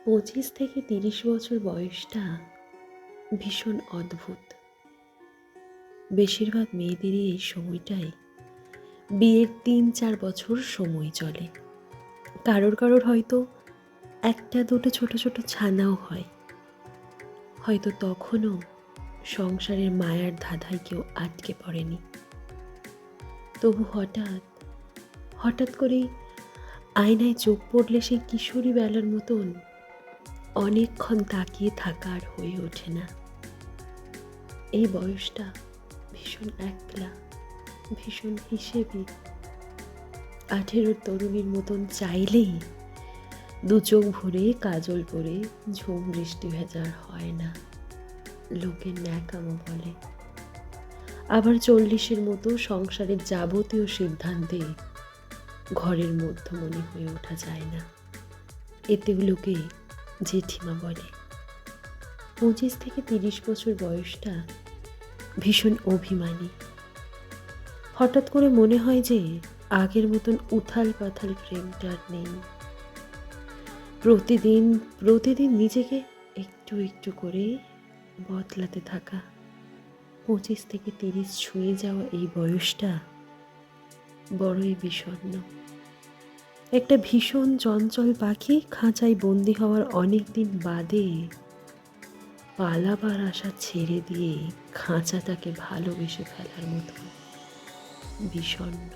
25 থেকে 30 বছর বয়সটা ভীষণ অদ্ভুত। বেশিরভাগ মেয়েদেরই এই সময়টাই বিয়ের ৩-৪ বছর সময় চলে। কারোর কারোর হয়তো একটা দুটো ছোট ছোট ছানাও হয়। হয়তো তখনও সংসারের মায়ার ধাঁধায় কেউ আটকে পড়েনি। তবু হঠাৎ হঠাৎ করেই আয়নায় চোখ পড়লে সেই কিশোরী বেলার মতন অনেকক্ষণ তাকিয়ে থাকা আর হয়ে ওঠে না। এই বয়সটা ভীষণ একলা, ভীষণ হিসেবি। 18-র তরুণীর মতন চাইলেই দু চোখ ভরে কাজল পরে ঝুম বৃষ্টি ভেজার হয় না, লোকে ন্যাকামো বলে। আবার 40-এর মতো সংসারের যাবতীয় সিদ্ধান্তে ঘরের মধ্যমণি হয়ে ওঠা যায় না, এতেও লোকে জেঠিমা বলে। 25 থেকে 30 বছর বয়সটা ভীষণ অভিমানী। হঠাৎ করে মনে হয় যে আগের মতন উথাল পাথাল প্রেমটা আর নেই। প্রতিদিন প্রতিদিন নিজেকে একটু একটু করে বদলাতে থাকা। 25 থেকে 30 ছুঁয়ে যাওয়া এই বয়সটা বড়ই বিষণ্ণ। একটা ভীষণ চঞ্চল পাখি খাঁচায় বন্দি হওয়ার অনেক দিন বাদে পালাবার আশা ছেড়ে দিয়ে খাঁচাটাকে ভালোবেসে ফেলার মতো বিষণ্ণ।